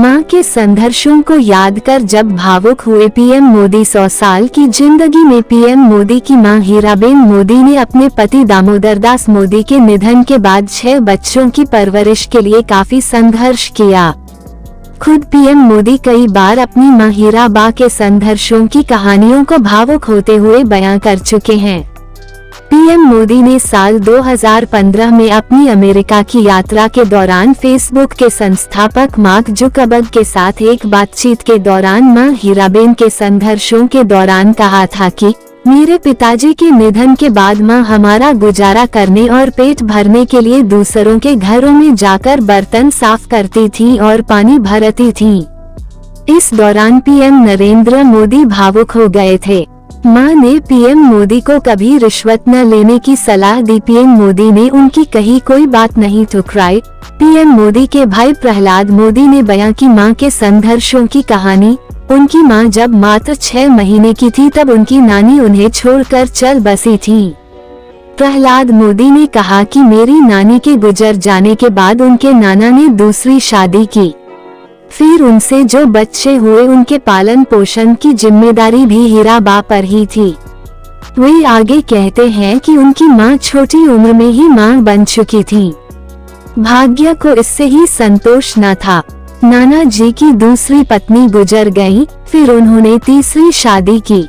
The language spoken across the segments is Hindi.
मां के संघर्षों को याद कर जब भावुक हुए पीएम मोदी। 100 साल की जिंदगी में पीएम मोदी की मां हीराबेन मोदी ने अपने पति दामोदर दास मोदी के निधन के बाद 6 बच्चों की परवरिश के लिए काफी संघर्ष किया। खुद पीएम मोदी कई बार अपनी मां हीराबा के संघर्षों की कहानियों को भावुक होते हुए बयां कर चुके हैं। पीएम मोदी ने साल 2015 में अपनी अमेरिका की यात्रा के दौरान फेसबुक के संस्थापक मार्क जुकरबर्ग के साथ एक बातचीत के दौरान मां हीराबेन के संघर्षों के दौरान कहा था कि मेरे पिताजी के निधन के बाद मां हमारा गुजारा करने और पेट भरने के लिए दूसरों के घरों में जाकर बर्तन साफ करती थी और पानी भरती थी। इस दौरान पीएम नरेंद्र मोदी भावुक हो गए थे। मां ने पीएम मोदी को कभी रिश्वत न लेने की सलाह दी। पीएम मोदी ने उनकी कही कोई बात नहीं ठुकराई। पीएम मोदी के भाई प्रहलाद मोदी ने बयां की मां के संघर्षों की कहानी। उनकी मां जब मात्र 6 महीने की थी तब उनकी नानी उन्हें छोड़कर चल बसी थी। प्रहलाद मोदी ने कहा कि मेरी नानी के गुजर जाने के बाद उनके नाना ने दूसरी शादी की। फिर उनसे जो बच्चे हुए उनके पालन पोषण की जिम्मेदारी भी हीराबा पर ही थी। वे आगे कहते हैं कि उनकी मां छोटी उम्र में ही मां बन चुकी थी। भाग्य को इससे ही संतोष न था। नाना जी की दूसरी पत्नी गुजर गई, फिर उन्होंने तीसरी शादी की।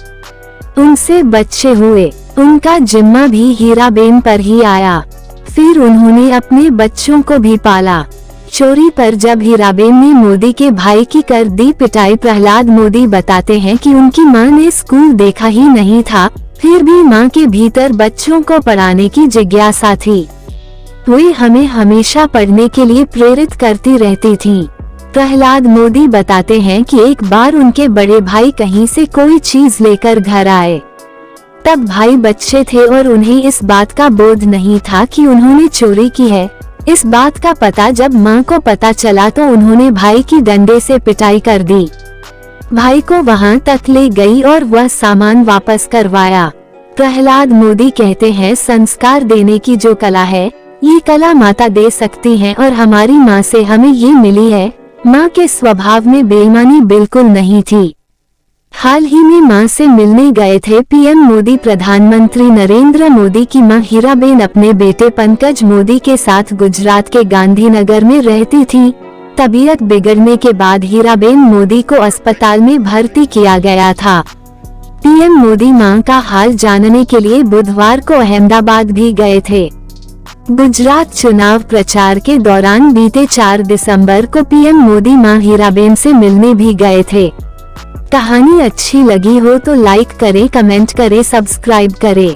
उनसे बच्चे हुए, उनका जिम्मा भी हीराबेन पर ही आया। फिर उन्होंने अपने बच्चों को भी पाला। चोरी पर जब हीराबेन ने मोदी के भाई की कर दी पिटाई। प्रहलाद मोदी बताते हैं कि उनकी मां ने स्कूल देखा ही नहीं था, फिर भी मां के भीतर बच्चों को पढ़ाने की जिज्ञासा थी। वे हमें हमेशा पढ़ने के लिए प्रेरित करती रहती थीं। प्रहलाद मोदी बताते हैं कि एक बार उनके बड़े भाई कहीं से कोई चीज लेकर घर आए। तब भाई बच्चे थे और उन्हें इस बात का बोध नहीं था कि उन्होंने चोरी की है। इस बात का पता जब मां को पता चला तो उन्होंने भाई की डंडे से पिटाई कर दी। भाई को वहां तक ले गई और वह सामान वापस करवाया। प्रहलाद मोदी कहते हैं संस्कार देने की जो कला है, ये कला माता दे सकती है और हमारी मां से हमें ये मिली है। मां के स्वभाव में बेईमानी बिल्कुल नहीं थी। हाल ही में मां से मिलने गए थे पीएम मोदी। प्रधानमंत्री नरेंद्र मोदी की मां हीराबेन अपने बेटे पंकज मोदी के साथ गुजरात के गांधीनगर में रहती थी। तबीयत बिगड़ने के बाद हीराबेन मोदी को अस्पताल में भर्ती किया गया था। पीएम मोदी मां का हाल जानने के लिए बुधवार को अहमदाबाद भी गए थे। गुजरात चुनाव प्रचार के दौरान बीते 4 दिसंबर को पीएम मोदी मां हीराबेन से मिलने भी गए थे। कहानी अच्छी लगी हो तो लाइक करें, कमेंट करें, सब्सक्राइब करें।